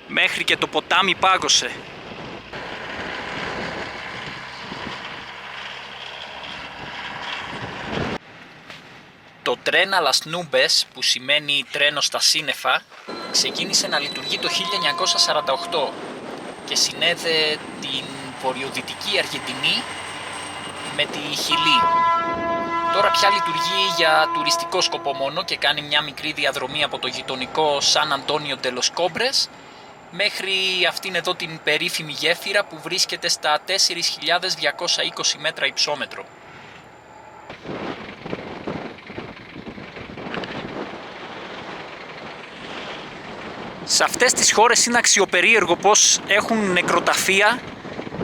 Μέχρι και το ποτάμι πάγωσε. Το Tren a las Nubes, που σημαίνει τρένο στα σύννεφα, ξεκίνησε να λειτουργεί το 1948 και συνέδεε την βορειοδυτική Αργεντινή με τη Χιλή. Τώρα πια λειτουργεί για τουριστικό σκοπό μόνο και κάνει μια μικρή διαδρομή από το γειτονικό Σαν Αντώνιο ντε λος Κόμπρες μέχρι αυτήν εδώ την περίφημη γέφυρα που βρίσκεται στα 4.220 μέτρα υψόμετρο. Σε αυτές τις χώρες είναι αξιοπερίεργο πως έχουν νεκροταφεία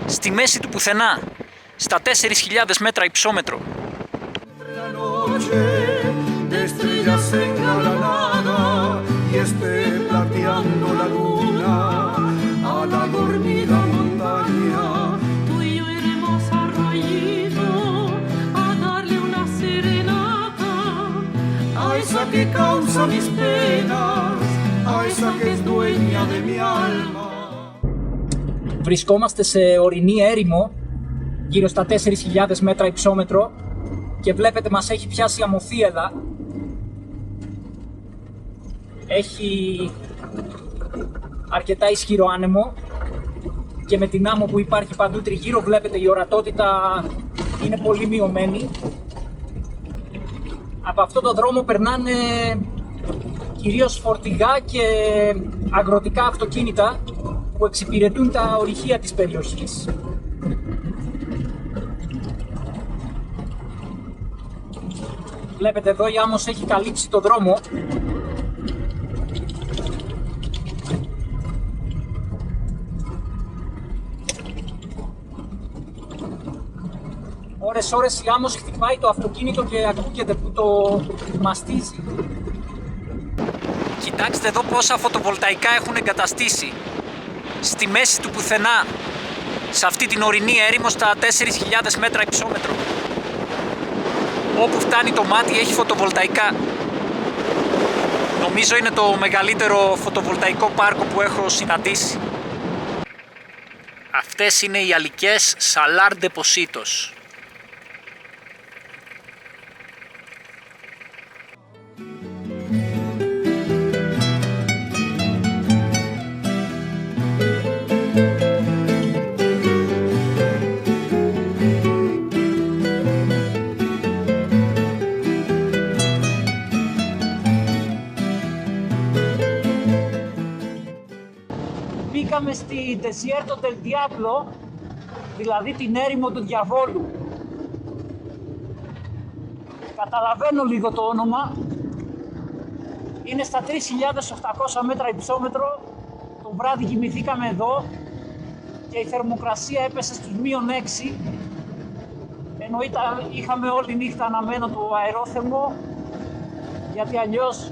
στη μέση του πουθενά, στα 4.000 μέτρα υψόμετρο. Βρισκόμαστε σε ορεινή έρημο, γύρω στα 4.000 μέτρα υψόμετρο, και βλέπετε μας έχει πιάσει αμμοθίελα. Έχει αρκετά ισχυρό άνεμο και με την άμμο που υπάρχει παντού τριγύρω βλέπετε η ορατότητα είναι πολύ μειωμένη. Από αυτό το δρόμο περνάνε κυρίως φορτηγά και αγροτικά αυτοκίνητα που εξυπηρετούν τα ορυχεία της περιοχής. Βλέπετε εδώ η άμμος έχει καλύψει το δρόμο. Ώρες η άμμος χτυπάει το αυτοκίνητο και ακούγεται που το μαστίζει. Κοιτάξτε εδώ πόσα φωτοβολταϊκά έχουν εγκαταστήσει στη μέση του πουθενά, σε αυτή την ορεινή έρημο στα 4.000 μέτρα υψόμετρο. Όπου φτάνει το μάτι έχει φωτοβολταϊκά. Νομίζω είναι το μεγαλύτερο φωτοβολταϊκό πάρκο που έχω συναντήσει. Αυτές είναι οι αλικές Salar de Pocitos. Μπήκαμε στη Desierto del Diablo, δηλαδή την έρημο του διαβόλου. Καταλαβαίνω λίγο το όνομα. Είναι στα 3.800 μέτρα υψόμετρο. Το βράδυ κοιμηθήκαμε εδώ και η θερμοκρασία έπεσε στους -6. Ενώ είχαμε όλη νύχτα αναμένο το αερόθερμο, γιατί αλλιώς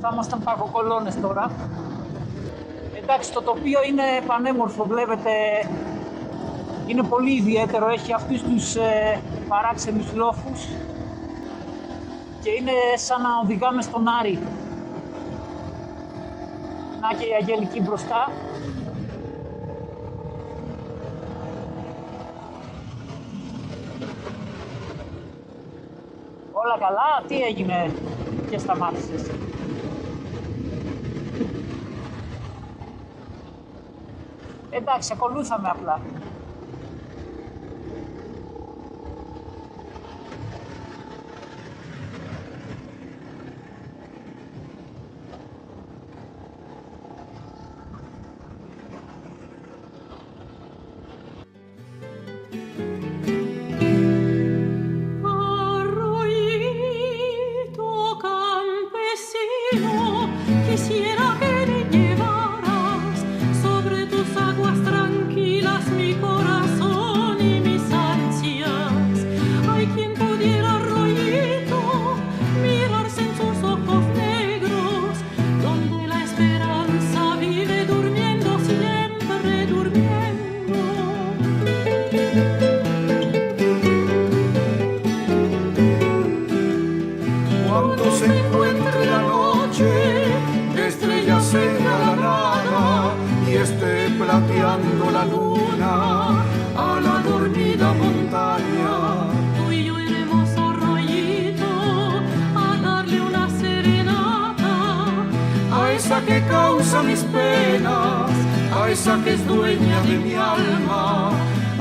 θα ήμασταν παγοκολώνες τώρα. Εντάξει, το τοπίο είναι πανέμορφο, βλέπετε, είναι πολύ ιδιαίτερο, έχει αυτούς τους παράξενους λόφους και είναι σαν να οδηγάμε στον Άρη. Να και η Αγγελική μπροστά. Όλα καλά, τι έγινε και σταμάτησες? Εντάξει, ακολούθαμε απλά. Quisiera que le llevara esté plateando la luna a la dormida montaña. Tú y yo iremos a Rayito a darle una serenata A esa que causa mis penas, a esa que es dueña de mi alma,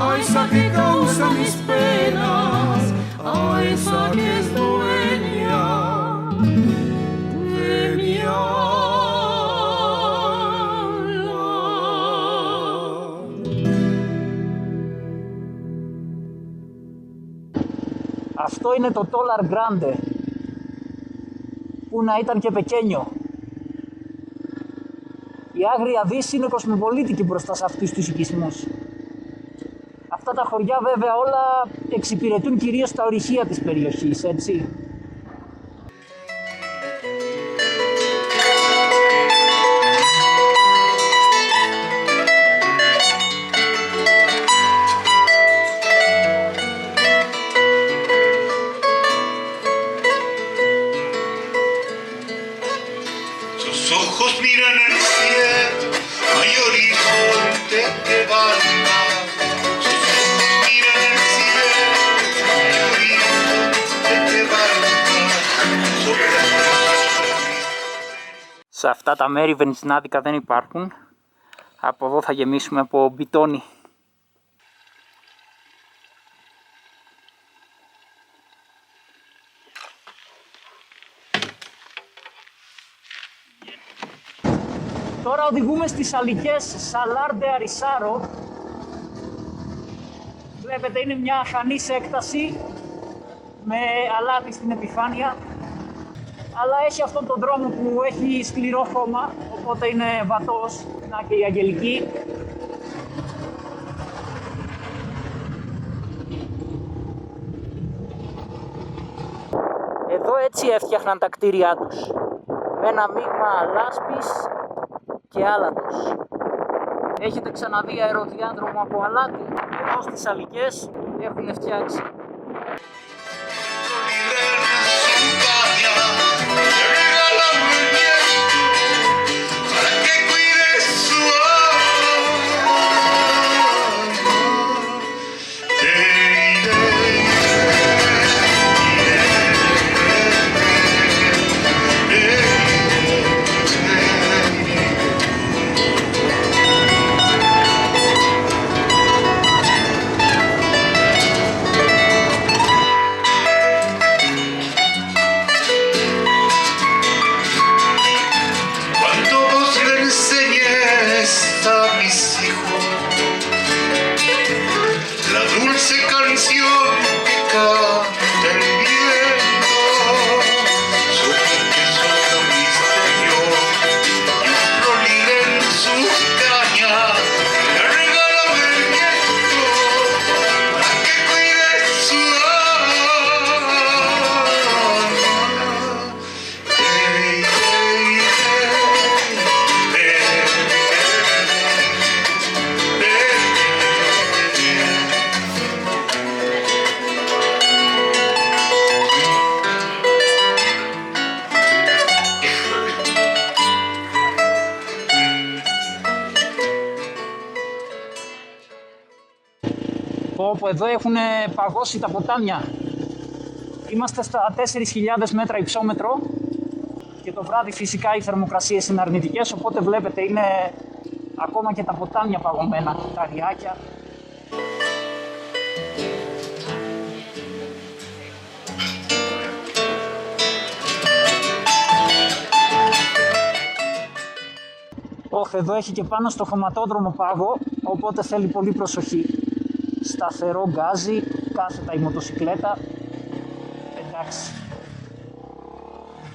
a esa que causa mis penas, a esa que es dueña de mi alma. Αυτό είναι το Tolar Grande, που να ήταν και πεκένιο. Η Άγρια Δύση είναι κοσμοπολίτικη μπροστά σε αυτούς τους οικισμούς. Αυτά τα χωριά βέβαια όλα εξυπηρετούν κυρίως τα ορυχεία της περιοχής, έτσι. Tus ojos miran el cielo, no hay horizonte que valga. Tus ojos miran el cielo, no hay horizonte que valga. Sobre las cosas. Σε αυτά τα μέρη βενζινάδικα δεν υπάρχουν. Από εδώ θα γεμίσουμε από μπιτόνι. Τώρα οδηγούμε στις αλικές Salar de Arizaro. Βλέπετε είναι μια αχανής έκταση με αλάτι στην επιφάνεια. Αλλά έχει αυτόν τον δρόμο που έχει σκληρό χώμα, οπότε είναι βατός. Να και η Αγγελική. Εδώ έτσι έφτιαχναν τα κτίρια τους. Με ένα μείγμα λάσπης και άλατος. Έχετε ξαναδεί αεροδιάδρομο από αλάτι? Εδώ στις αλικές έχουν φτιάξει. Όπου εδώ έχουν παγώσει τα ποτάμια. Είμαστε στα 4.000 μέτρα υψόμετρο και το βράδυ φυσικά οι θερμοκρασίες είναι αρνητικές, οπότε βλέπετε είναι ακόμα και τα ποτάμια παγωμένα, τα ριάκια. Εδώ έχει και πάνω στο χωματόδρομο πάγο, οπότε θέλει πολύ προσοχή. Σταθερό γκάζι, κάθετα η μοτοσικλέτα. Εντάξει,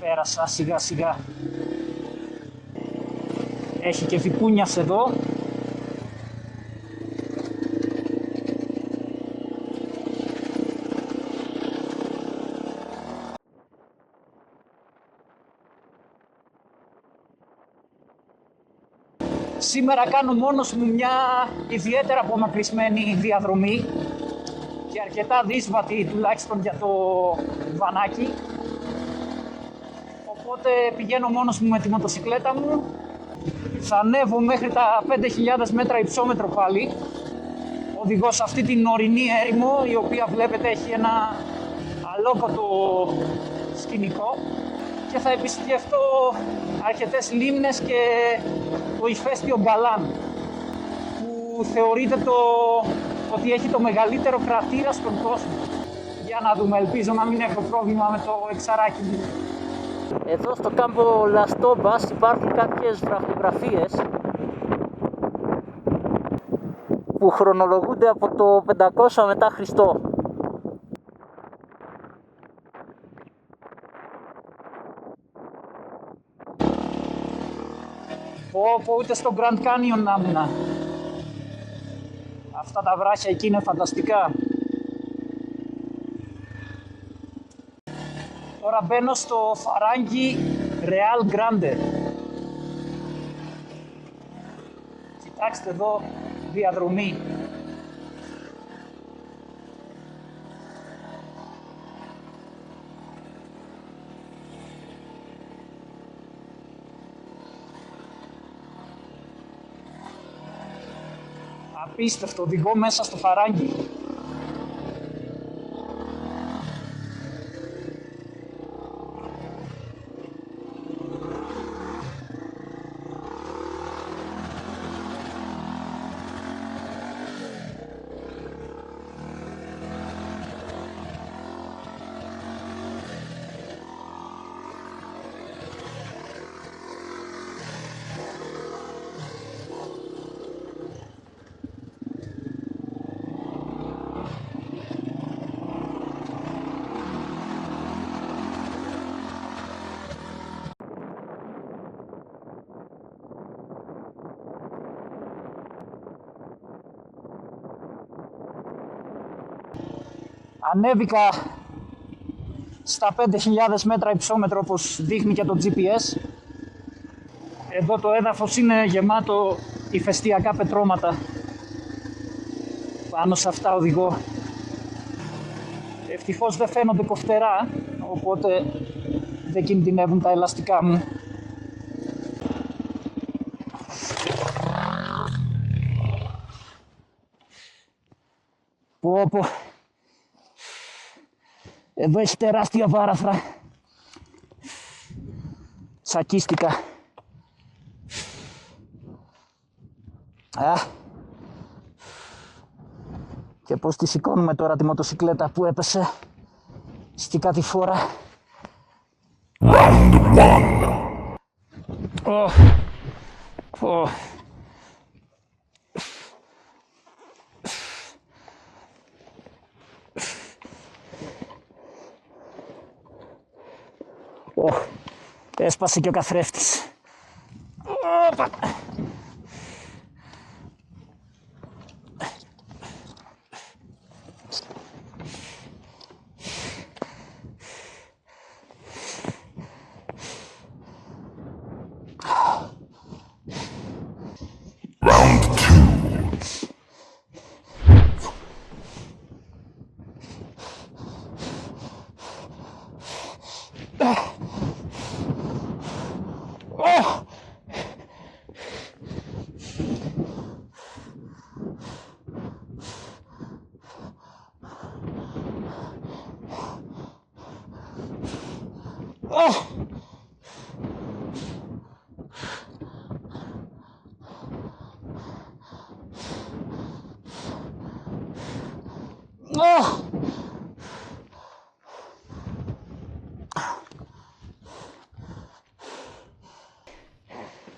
πέρασα σιγά σιγά. Έχει και βικούνιας εδώ. Σήμερα κάνω μόνος μου μια ιδιαίτερα απομακρυσμένη διαδρομή και αρκετά δύσβατη τουλάχιστον για το βανάκι. Οπότε πηγαίνω μόνος μου με τη μοτοσικλέτα μου Θα ανέβω μέχρι τα 5.000 μέτρα υψόμετρο πάλι. Οδηγώ σε αυτή την ορεινή έρημο, η οποία βλέπετε έχει ένα αλόκοτο σκηνικό, και θα επισκεφτώ αρκετές λίμνες και το ηφαίστειο Γκαλάν, που θεωρείται ότι έχει το μεγαλύτερο κρατήρα στον κόσμο. Για να δούμε, ελπίζω να μην έχω πρόβλημα με το εξαράκι μου. Εδώ στο κάμπο Λαστόμπας υπάρχουν κάποιες βραχογραφίες που χρονολογούνται από το 500 μετά Χριστό. Ούτε στο Grand Canyon να ήμουνα. Αυτά τα βράχια εκεί είναι φανταστικά. Τώρα μπαίνω στο φαράγγι Real Grande. Κοιτάξτε εδώ, διαδρομή. Απίστευτο, οδηγώ μέσα στο φαράγγι. Ανέβηκα στα 5.000 μέτρα υψόμετρο, όπως δείχνει και το GPS. Εδώ το έδαφος είναι γεμάτο ηφαιστειακά πετρώματα. Πάνω σε αυτά οδηγώ. Ευτυχώς δεν φαίνονται κοφτερά, οπότε δεν κινδυνεύουν τα ελαστικά μου. Πω. Εδώ έχει τεράστια βάραθρα. Τσακίστηκα. Και πώς τη σηκώνουμε τώρα τη μοτοσικλέτα που έπεσε στη κατηφόρα. Round 1. Έσπασε και ο καθρέφτης.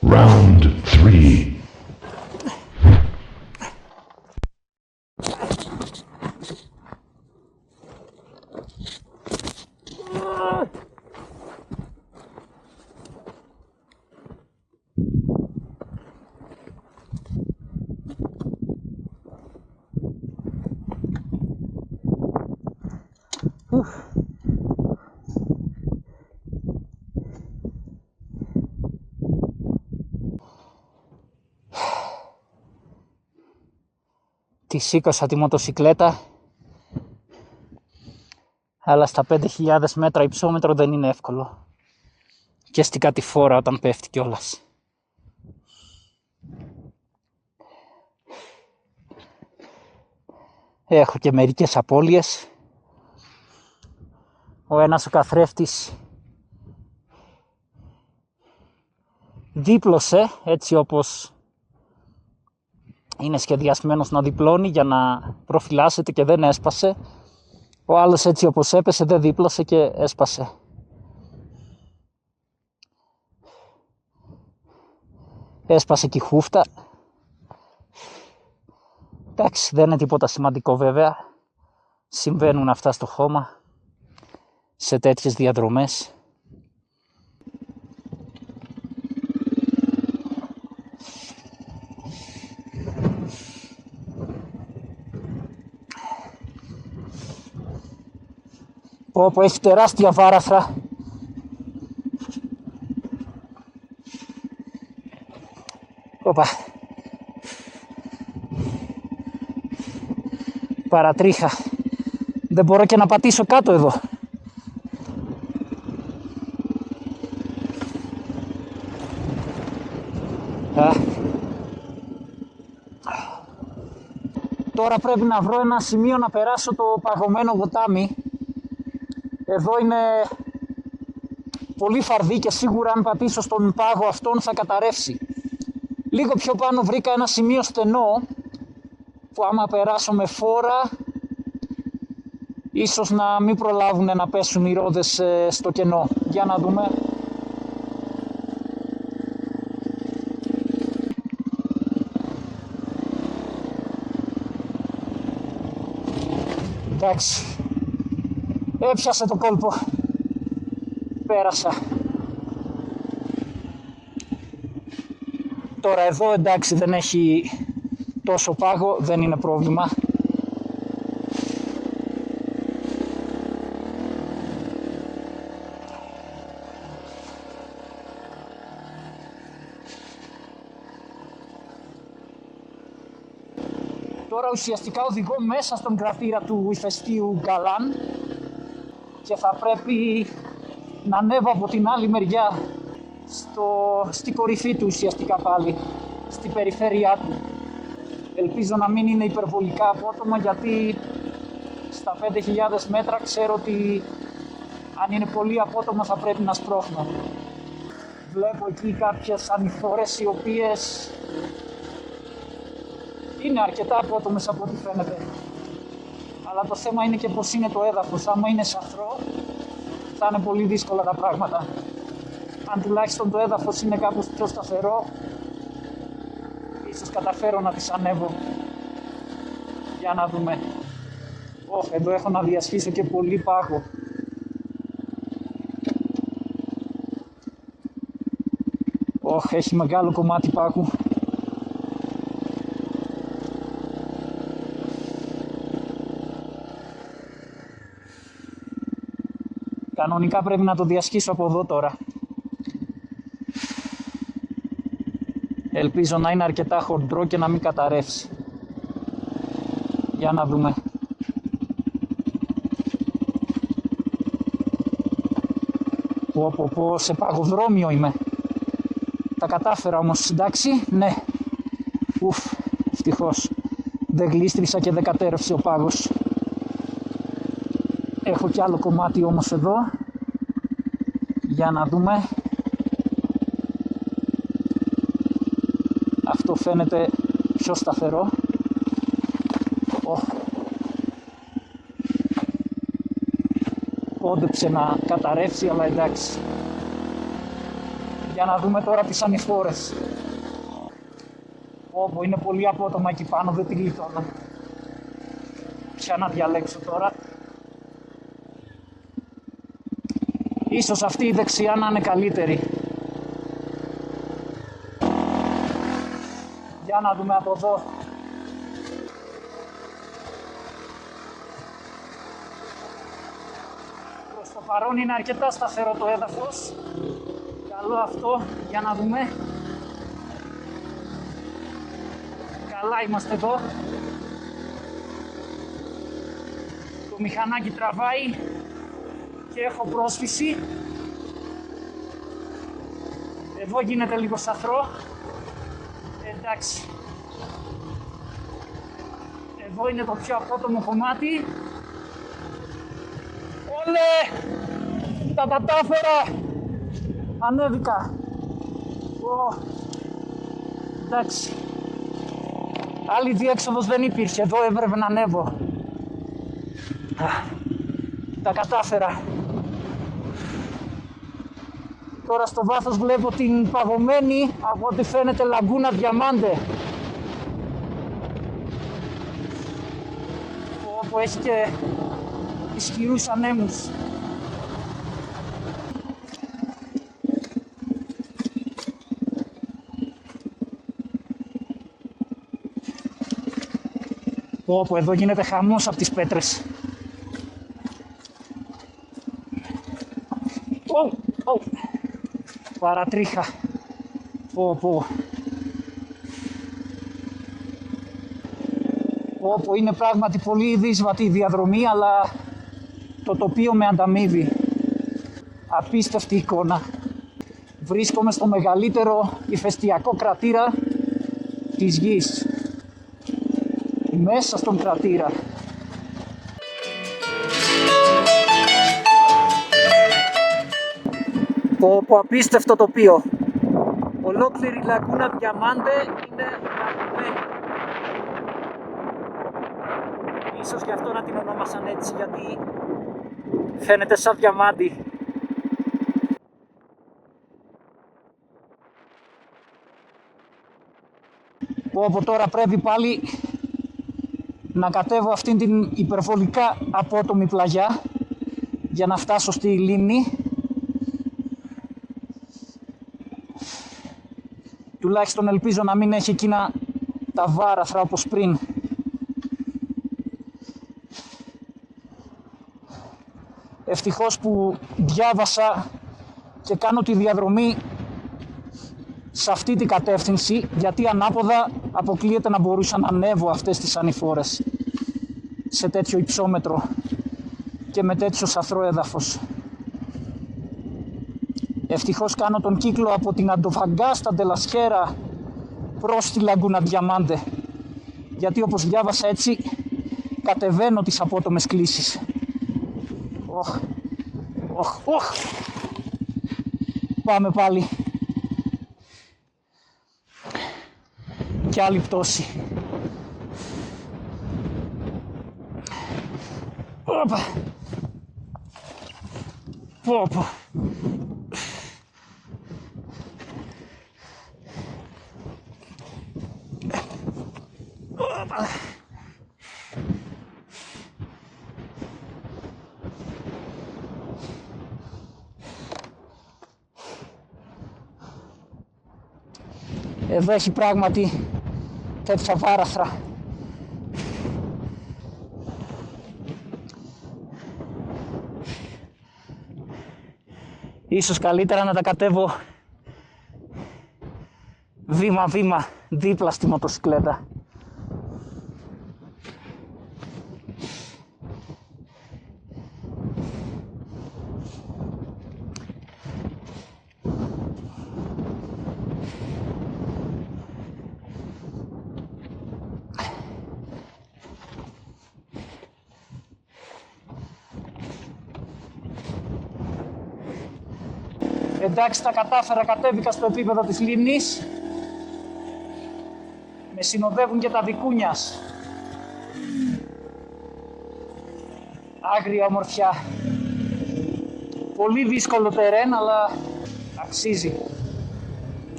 Round 3. Τη σήκωσα τη μοτοσικλέτα, αλλά στα 5.000 μέτρα υψόμετρο δεν είναι εύκολο. Και στην κατηφόρα όταν πέφτει κιόλας. Έχω και μερικές απώλειες. Ο ένας ο καθρέφτης δίπλωσε έτσι όπως είναι σχεδιασμένος να διπλώνει για να προφυλάσσεται και δεν έσπασε. Ο άλλος έτσι όπως έπεσε δεν δίπλωσε και έσπασε. Έσπασε και η χούφτα. Εντάξει, δεν είναι τίποτα σημαντικό βέβαια. Συμβαίνουν αυτά στο χώμα σε τέτοιες διαδρομές. Όπου έχει τεράστια βάραθρα. Οπα. Παρατρίχα. Δεν μπορώ και να πατήσω κάτω εδώ. Τώρα πρέπει να βρω ένα σημείο να περάσω το παγωμένο ποτάμι. Εδώ είναι πολύ φαρδί και σίγουρα αν πατήσω στον πάγο αυτόν θα καταρρεύσει. Λίγο πιο πάνω βρήκα ένα σημείο στενό που άμα περάσω με φόρα ίσως να μην προλάβουν να πέσουν οι ρόδες στο κενό. Για να δούμε. Εντάξει. Έπιασε το κόλπο. Πέρασα. Τώρα εδώ εντάξει δεν έχει τόσο πάγο, δεν είναι πρόβλημα. Τώρα ουσιαστικά οδηγώ μέσα στον κρατήρα του ηφαιστείου Γκαλάν και θα πρέπει να ανέβω από την άλλη μεριά στη κορυφή του ουσιαστικά πάλι, στην περιφέρειά του. Ελπίζω να μην είναι υπερβολικά απότομα γιατί στα 5.000 μέτρα ξέρω ότι αν είναι πολύ απότομα θα πρέπει να σπρώχνω. Βλέπω εκεί κάποιες ανηφόρες οι οποίες είναι αρκετά απότομες από ό,τι φαίνεται. Αλλά το θέμα είναι και πως είναι το έδαφος. Άμα είναι σαθρό θα είναι πολύ δύσκολα τα πράγματα. Αν τουλάχιστον το έδαφος είναι κάπως πιο σταθερό, ίσως καταφέρω να τις ανέβω. Για να δούμε. Εδώ έχω να διασχίσω και πολύ πάγο. Έχει μεγάλο κομμάτι πάγου. Κανονικά πρέπει να το διασχίσω από εδώ τώρα. Ελπίζω να είναι αρκετά χοντρό και να μην καταρρεύσει. Για να δούμε. Σε παγοδρόμιο είμαι. Τα κατάφερα όμως, εντάξει, ναι. Ευτυχώς. Δεν γλίστρισα και δεν κατέρευσε ο πάγος. Έχω κι άλλο κομμάτι όμως εδώ. Για να δούμε. Αυτό φαίνεται πιο σταθερό. Κόντεψε να καταρρεύσει, αλλά εντάξει. Για να δούμε τώρα τις ανηφόρες. Είναι πολύ απότομα εκεί πάνω, δεν τη γλιτώνω. Ποια να διαλέξω τώρα. Ίσως αυτή η δεξιά να είναι καλύτερη. Για να δούμε από εδώ. Προς το παρόν είναι αρκετά σταθερό το έδαφος. Καλό αυτό, για να δούμε. Καλά είμαστε εδώ. Το μηχανάκι τραβάει και έχω πρόσφυση. Εδώ γίνεται λίγο σαθρό. Εντάξει. Εδώ είναι το πιο απότομο κομμάτι. Όλε! Τα κατάφερα! Ανέβηκα. Εντάξει. Άλλη διέξοδος δεν υπήρχε. Εδώ έπρεπε να ανέβω. Τα κατάφερα. Τώρα στο βάθος βλέπω την παγωμένη, από ό,τι φαίνεται, λαγκούνα Διαμάντε. Όπου έχει και ισχυρούς ανέμους. Όπου εδώ γίνεται χαμός από τις πέτρες. Παρατρίχα. Όπου είναι πράγματι πολύ δύσβατη η διαδρομή, αλλά το τοπίο με ανταμείβει. Απίστευτη εικόνα. Βρίσκομαι στο μεγαλύτερο ηφαιστειακό κρατήρα της γης. Μέσα στον κρατήρα. Το απίστευτο τοπίο. Ολόκληρη λαγκούνα Διαμάντε είναι παγωμένη. Ίσως γι' αυτό να την ονόμασαν έτσι, γιατί φαίνεται σαν διαμάντι. Όπου τώρα πρέπει πάλι να κατέβω αυτήν την υπερβολικά απότομη πλαγιά για να φτάσω στη λίμνη. Τουλάχιστον ελπίζω να μην έχει εκείνα τα βάραθρα όπως πριν. Ευτυχώς που διάβασα και κάνω τη διαδρομή σε αυτή την κατεύθυνση, γιατί ανάποδα αποκλείεται να μπορούσα να ανέβω αυτές τις ανηφόρες σε τέτοιο υψόμετρο και με τέτοιο σαθρό έδαφος. Ευτυχώς κάνω τον κύκλο από την Αντοφαγκάστα Ντελασχέρα προς τη Λαγκούνα Διαμάντε, γιατί όπως διάβασα έτσι κατεβαίνω τις απότομες κλίσεις. Πάμε πάλι. Και άλλη πτώση. Όπα. Εδώ έχει πράγματι τέτοια βάραθρα. Ίσως καλύτερα να τα κατέβω βήμα-βήμα δίπλα στη μοτοσυκλέτα. Εντάξει, τα κατάφερα, κατέβηκα στο επίπεδο της λίμνης. Με συνοδεύουν και τα Δικούνιας. Άγρια ομορφιά. Πολύ δύσκολο τερέν, αλλά αξίζει.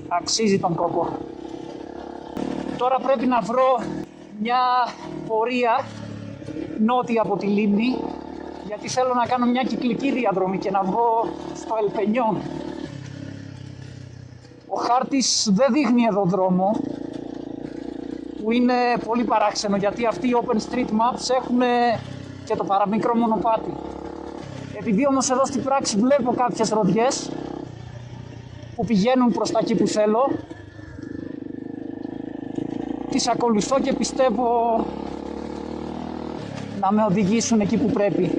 Αξίζει τον κόπο. Τώρα πρέπει να βρω μια πορεία νότια από τη λίμνη, γιατί θέλω να κάνω μια κυκλική διαδρομή και να βγω στο Ελπενιόν. Ο χάρτης δεν δείχνει εδώ δρόμο, που είναι πολύ παράξενο, γιατί αυτοί οι Open Street Maps έχουν και το παραμικρό μονοπάτι. Επειδή όμως εδώ στην πράξη βλέπω κάποιες ροδιές που πηγαίνουν προς τα εκεί που θέλω, τις ακολουθώ και πιστεύω να με οδηγήσουν εκεί που πρέπει.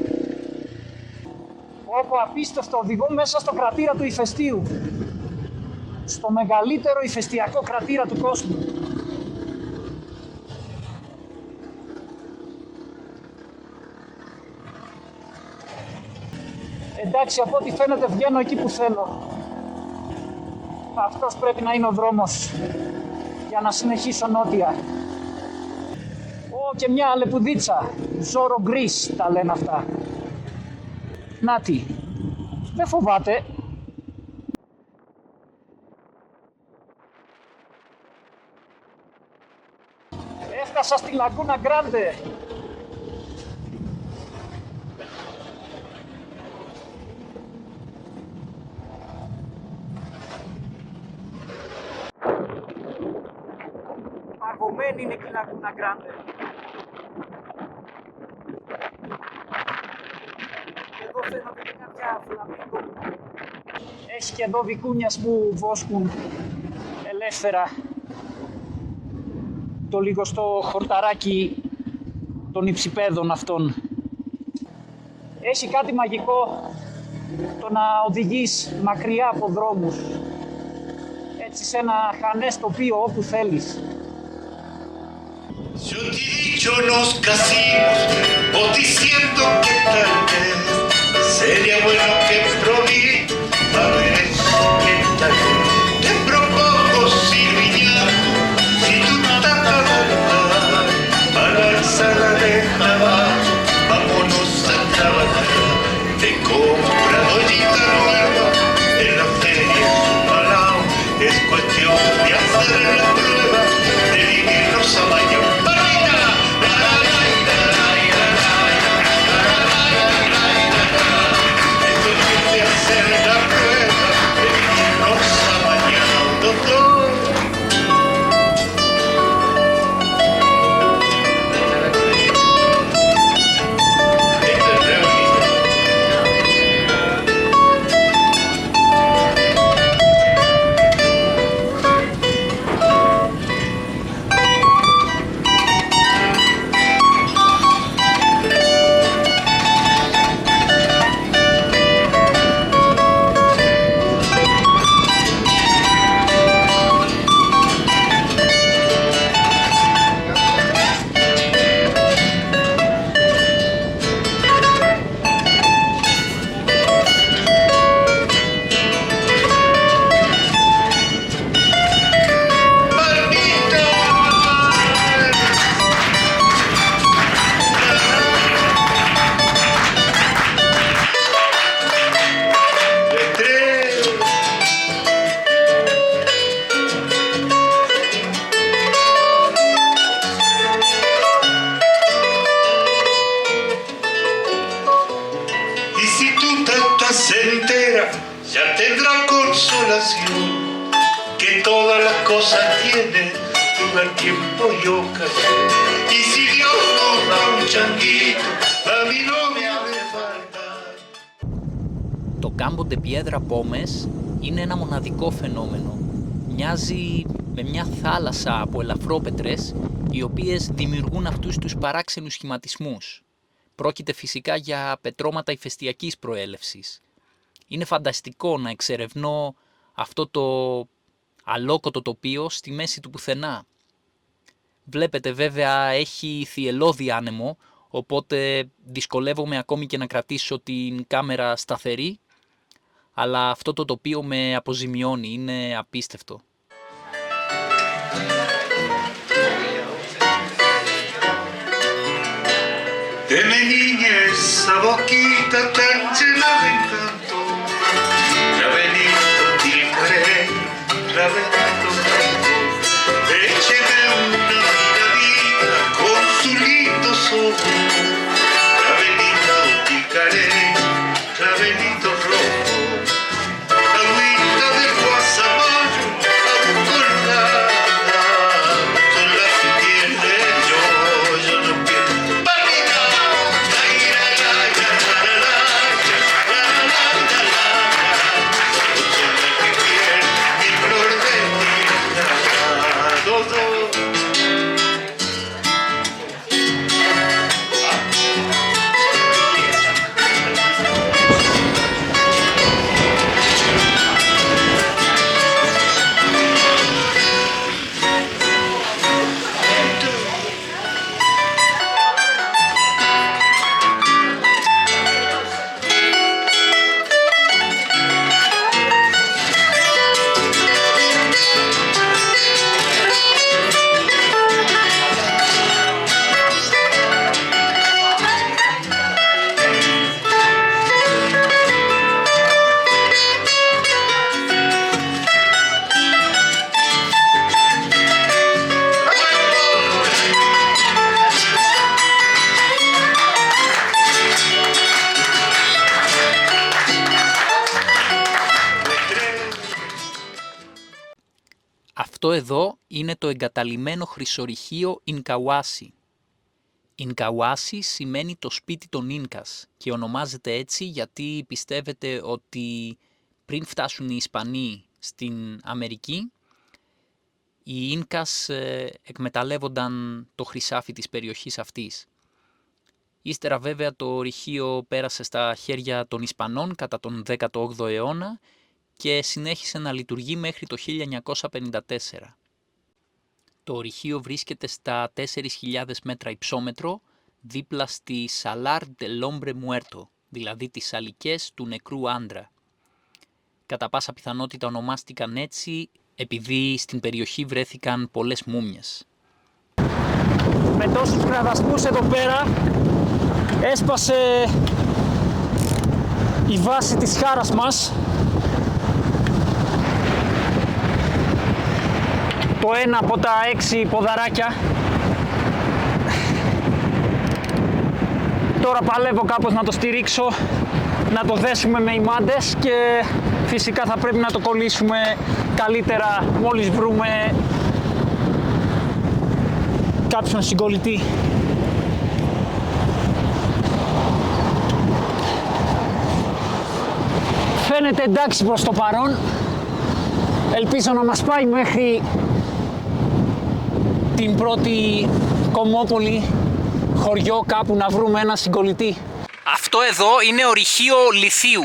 Όπου απίστευτο, οδηγώ μέσα στο κρατήρα του ηφαιστείου. Στο μεγαλύτερο ηφαιστειακό κρατήρα του κόσμου. εντάξει, από ό,τι φαίνεται βγαίνω εκεί που θέλω. Αυτός πρέπει να είναι ο δρόμος για να συνεχίσω νότια. Και μια αλεπουδίτσα, Ζόρο Γκρίς τα λένε αυτά. Νάτι, δεν φοβάται. Έφτασα στη Λαγκούνα Γκράντε. Παγωμένη είναι και η Λαγκούνα Γκράντε. Εδώ φαίνονται και κάποια φλαμίγκο. Έχει και εδώ βικούνιας που βόσκουν ελεύθερα το λιγοστό χορταράκι των υψηπέδων αυτών. Έχει κάτι μαγικό το να οδηγείς μακριά από δρόμους, έτσι σε ένα χανές τοπίο όπου θέλεις. Yo te he dicho nos casimos, o diciendo que tal vez sería bueno que prohibí a ver eso que tal vez te propongo Silviniato, si tú estás a verdad, a la sala de trabajo, vámonos a trabajar, te compra doñita nueva, en la feria su malao, es cuestión de hacer la prueba, de vivir los amaños. Ya tendrá consolación, que todas las cosas tienen lugar, tiempo y ocasión. Y si Dios nos da un changuito, a mi novia le falta. Το Campo de Piedra Pómez είναι ένα μοναδικό φαινόμενο. Μοιάζει με μια θάλασσα από ελαφρόπετρες, οι οποίες δημιουργούν αυτούς τους παράξενους σχηματισμούς. Πρόκειται φυσικά για πετρώματα ηφαιστειακής προέλευσης. Είναι φανταστικό να εξερευνώ αυτό το αλόκοτο τοπίο στη μέση του πουθενά. Βλέπετε βέβαια έχει θυελλώδη άνεμο, οπότε δυσκολεύομαι ακόμη και να κρατήσω την κάμερα σταθερή, αλλά αυτό το τοπίο με αποζημιώνει, είναι απίστευτο. De mi niña esa boquita tan llena de encanto, Ravelito tilcaré, Ravelito canto, écheme una miradita con sus lindos ojos, Ravelito tilcaré, Ravelito rojo, agüita de guasamayo, agua colorada, son las que tiene yo no quiero. εδώ είναι το εγκαταλειμμένο χρυσορυχείο Ινκαουάσι. Ινκαουάσι σημαίνει το σπίτι των Ίνκας και ονομάζεται έτσι γιατί πιστεύετε ότι πριν φτάσουν οι Ισπανοί στην Αμερική, οι Ίνκας εκμεταλλεύονταν το χρυσάφι της περιοχής αυτής. Ύστερα βέβαια το ορυχείο πέρασε στα χέρια των Ισπανών κατά τον 18ο αιώνα και συνέχισε να λειτουργεί μέχρι το 1954. Το ορυχείο βρίσκεται στα 4.000 μέτρα υψόμετρο, δίπλα στη Salar del Hombre Muerto, δηλαδή τις σαλικές του νεκρού άντρα. Κατά πάσα πιθανότητα ονομάστηκαν έτσι επειδή στην περιοχή βρέθηκαν πολλές μούμιες. Με τόσους κραδασμούς εδώ πέρα έσπασε η βάση της χάρας μας. Το ένα από τα 6 ποδαράκια. Τώρα παλεύω κάπως να το στηρίξω, να το δέσουμε με ημάντες και φυσικά θα πρέπει να το κολλήσουμε καλύτερα μόλις βρούμε κάποιον συγκολλητή. Φαίνεται εντάξει προς το παρόν. Ελπίζω να μας πάει μέχρι την πρώτη Κομμόπολη, χωριό κάπου, να βρούμε ένα συγκολλητή. Αυτό εδώ είναι ορυχείο λιθίου.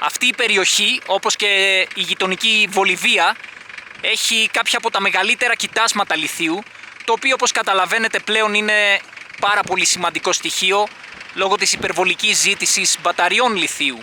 Αυτή η περιοχή, όπως και η γειτονική Βολιβία, έχει κάποια από τα μεγαλύτερα κοιτάσματα λιθίου, το οποίο όπως καταλαβαίνετε πλέον είναι πάρα πολύ σημαντικό στοιχείο λόγω της υπερβολικής ζήτησης μπαταριών λιθίου.